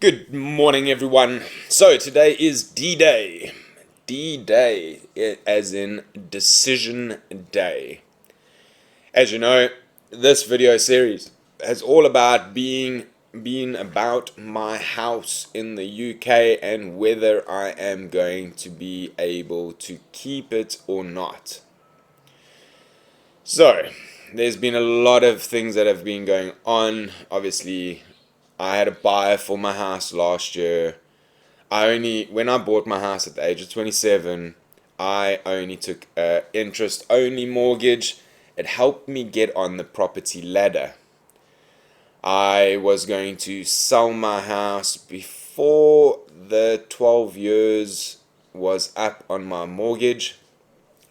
Good morning, everyone. So, today is D-Day. D-Day, as in Decision Day. As you know, this video series is all about being about my house in the UK and whether I am going to be able to keep it or not. So, there's been a lot of things that have been going on. Obviously, I had a buyer for my house last year. When I bought my house at the age of 27, I only took a interest-only mortgage. It helped me get on the property ladder. I was going to sell my house before the 12 years was up on my mortgage.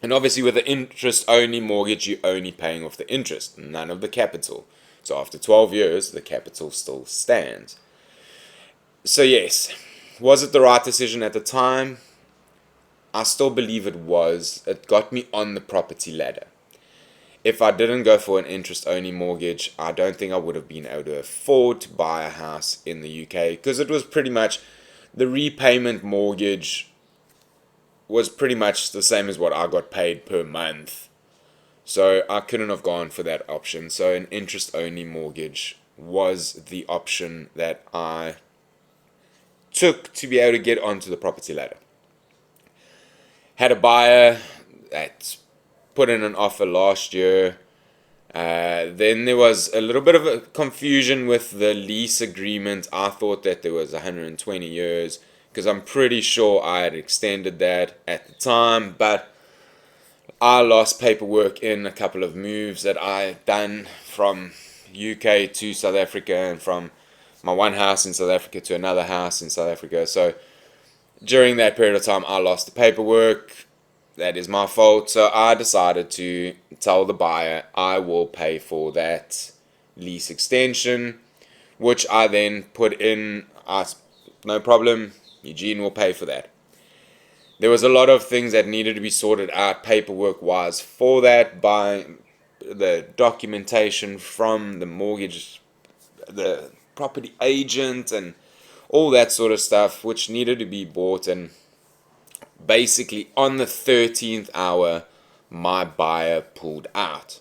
And obviously with an interest-only mortgage, you're only paying off the interest, none of the capital. So after 12 years, the capital still stands. So yes, was it the right decision at the time? I still believe it was. It got me on the property ladder. If I didn't go for an interest-only mortgage, I don't think I would have been able to afford to buy a house in the UK, because it was pretty much the repayment mortgage was pretty much the same as what I got paid per month. So I couldn't have gone for that option. So an interest-only mortgage was the option that I took to be able to get onto the property ladder. Had a buyer that put in an offer last year. Then there was a little bit of a confusion with the lease agreement. I thought that there was 120 years because I'm pretty sure I had extended that at the time, but I lost paperwork in a couple of moves that I done from UK to South Africa and from my one house in South Africa to another house in South Africa. So during that period of time, I lost the paperwork. That is my fault. So I decided to tell the buyer I will pay for that lease extension, which I then put in. No problem, Eugene will pay for that. There was a lot of things that needed to be sorted out paperwork wise for that, by the documentation from the mortgage, the property agent, and all that sort of stuff, which needed to be bought. And basically on the 13th hour, my buyer pulled out,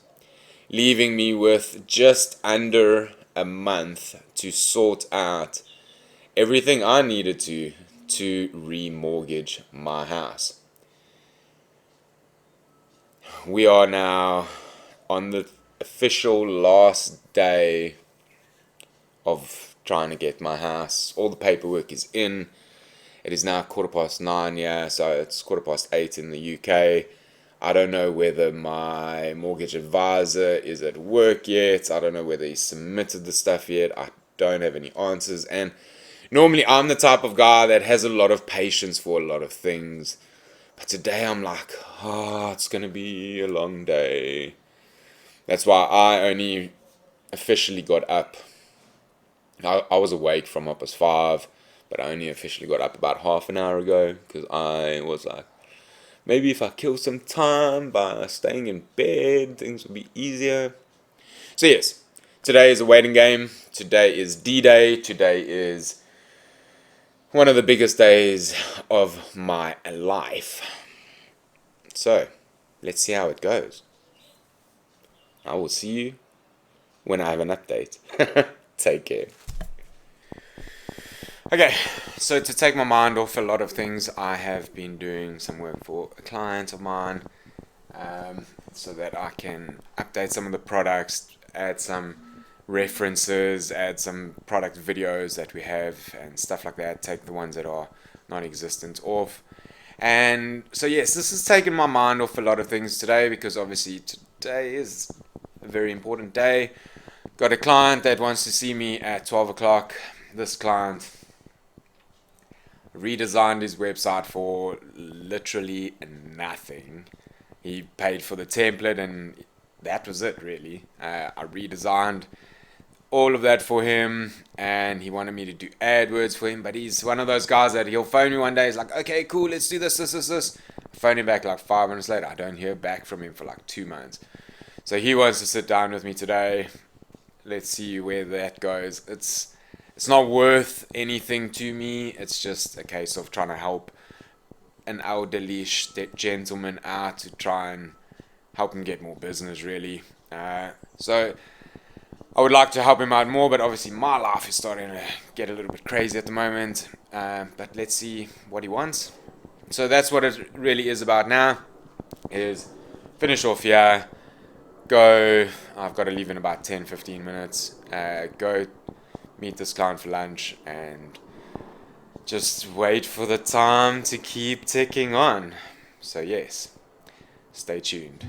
leaving me with just under a month to sort out everything I needed to remortgage my house. We are now on the official last day of trying to get my house. All the paperwork is in. It is now 9:15 here, so it's 8:15 in the UK. I don't know whether my mortgage advisor is at work yet. I don't know whether he submitted the stuff yet. I don't have any answers. And normally I'm the type of guy that has a lot of patience for a lot of things. But today I'm like, it's going to be a long day. That's why I only officially got up. I was awake from up as 5, but I only officially got up about half an hour ago, because I was like, maybe if I kill some time by staying in bed, things will be easier. So yes, today is a waiting game. Today is D-Day. Today is one of the biggest days of my life. So, let's see how it goes. I will see you when I have an update. Take care. Okay, so to take my mind off a lot of things, I have been doing some work for a client of mine, so that I can update some of the products, add some references, add some product videos that we have and stuff like that, take the ones that are non-existent off. And so yes, this has taken my mind off a lot of things today, because obviously today is a very important day. Got a client that wants to see me at 12 o'clock. This client redesigned his website for literally nothing. He paid for the template and that was it, really. I redesigned all of that for him, and he wanted me to do AdWords for him, but he's one of those guys that he'll phone me one day. He's like, okay, cool, let's do this. I phone him back like 5 minutes later. I don't hear back from him for like 2 months. So he wants to sit down with me today. Let's see where that goes. It's it's not worth anything to me. It's just a case of trying to help an elderly gentleman out to try and help him get more business, really. So I would like to help him out more, but obviously my life is starting to get a little bit crazy at the moment. But let's see what he wants. So that's what it really is about now, is finish off here, go, I've got to leave in about 10-15 minutes, go meet this client for lunch, and just wait for the time to keep ticking on. So yes, stay tuned.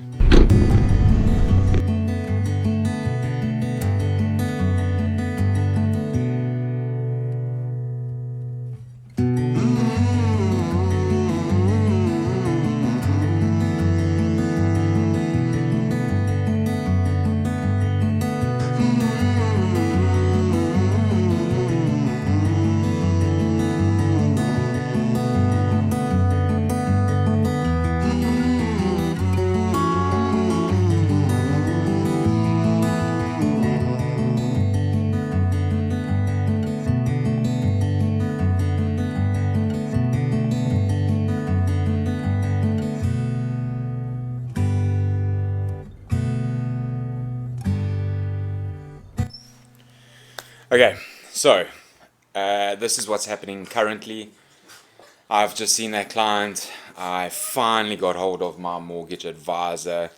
Okay, so this is what's happening currently. I've just seen that client. I finally got hold of my mortgage advisor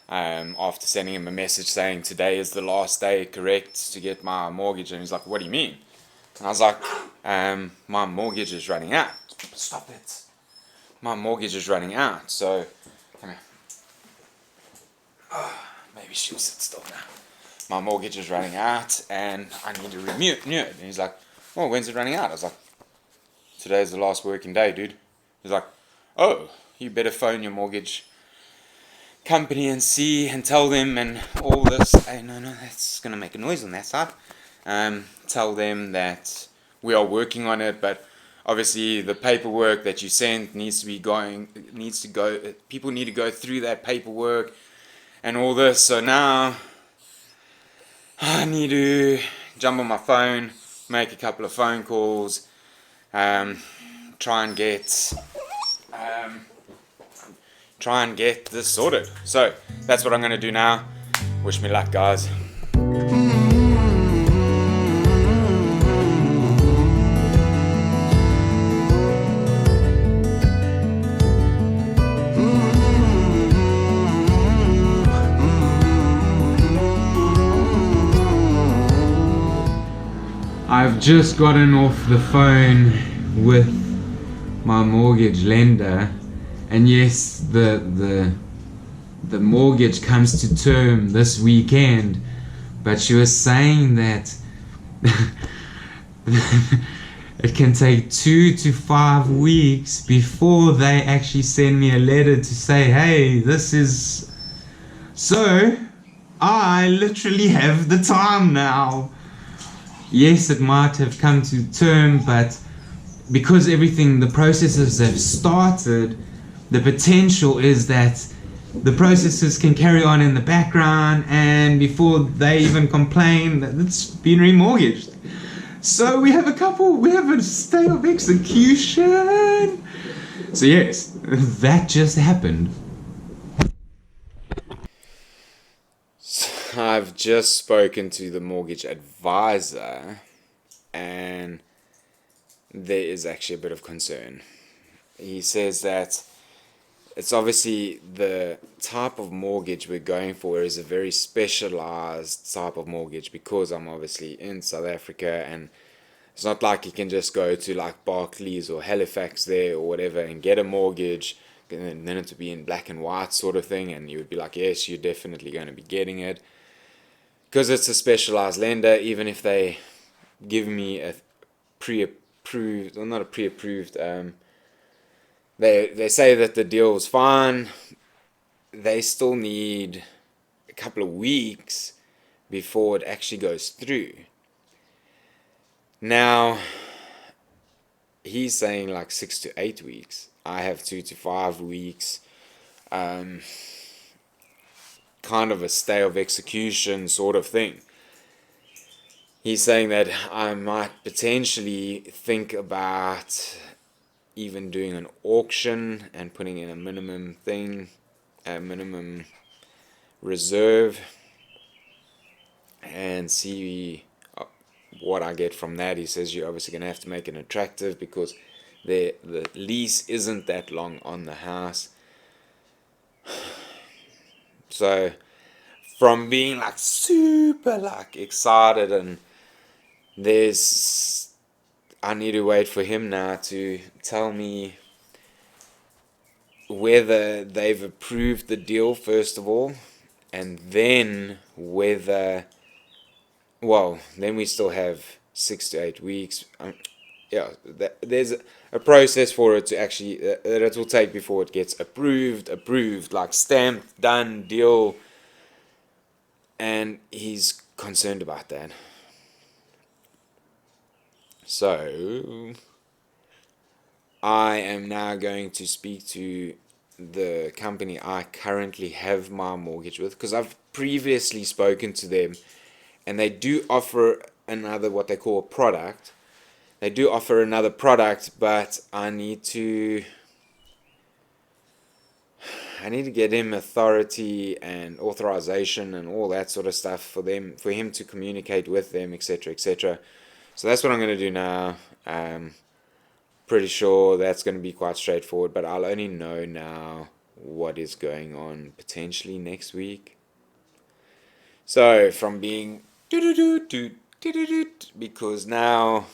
after sending him a message saying today is the last day, correct, to get my mortgage. And he's like, what do you mean? And I was like, my mortgage is running out. Stop it. My mortgage is running out. So, come here. Maybe she'll sit still now. My mortgage is running out and I need to renew it. And he's like, well, when's it running out? I was like, today's the last working day, dude. He's like, oh, you better phone your mortgage company and see and tell them and all this. Hey, no, that's going to make a noise on that side. Tell them that we are working on it, but obviously the paperwork that you sent people need to go through that paperwork and all this. So now I need to jump on my phone, make a couple of phone calls, try and get this sorted. So that's what I'm going to do now. Wish me luck, guys. I've just gotten off the phone with my mortgage lender, and yes, the mortgage comes to term this weekend, but she was saying that it can take 2 to 5 weeks before they actually send me a letter to say, hey, this is... So I literally have the time now. Yes, it might have come to term, but because the processes have started, the potential is that the processes can carry on in the background, and before they even complain, that it's been remortgaged. So we have a stay of execution. So yes, that just happened. I've just spoken to the mortgage advisor, and there is actually a bit of concern. He says that it's obviously the type of mortgage we're going for is a very specialized type of mortgage, because I'm obviously in South Africa, and it's not like you can just go to like Barclays or Halifax there or whatever and get a mortgage, and then it would be in black and white sort of thing, and you would be like, yes, you're definitely going to be getting it. Because it's a specialized lender, even if they give me a pre-approved, or not a pre-approved, they say that the deal is fine, they still need a couple of weeks before it actually goes through. Now, he's saying like 6 to 8 weeks. I have 2 to 5 weeks. Kind of a stay of execution sort of thing. he's saying that I might potentially think about even doing an auction and putting in a minimum thing, a minimum reserve, and see what I get from that. He says you're obviously going to have to make it attractive because the lease isn't that long on the house. So from being like super like excited, and there's I need to wait for him now to tell me whether they've approved the deal first of all, and then whether, well, then we still have 6 to 8 weeks. Yeah, there's a process for it to actually that it will take before it gets approved, like stamped, done, deal, and he's concerned about that. So I am now going to speak to the company I currently have my mortgage with, because I've previously spoken to them, and they do offer another, what they call a product. They do offer another product, but I need to get him authority and authorization and all that sort of stuff for him to communicate with them, etc., etc. So that's what I'm going to do now. Pretty sure that's going to be quite straightforward, but I'll only know now what is going on potentially next week. So from being because now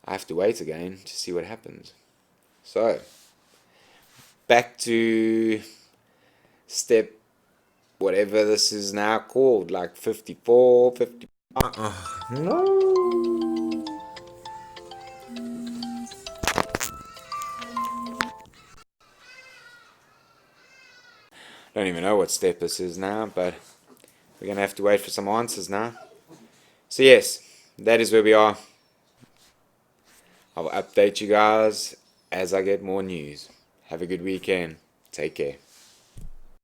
I have to wait again to see what happens. So back to step whatever this is now called, like 54, 50. No. Don't even know what step this is now, but we're gonna have to wait for some answers now. So yes, that is where we are. I will update you guys as I get more news. Have a good weekend. Take care.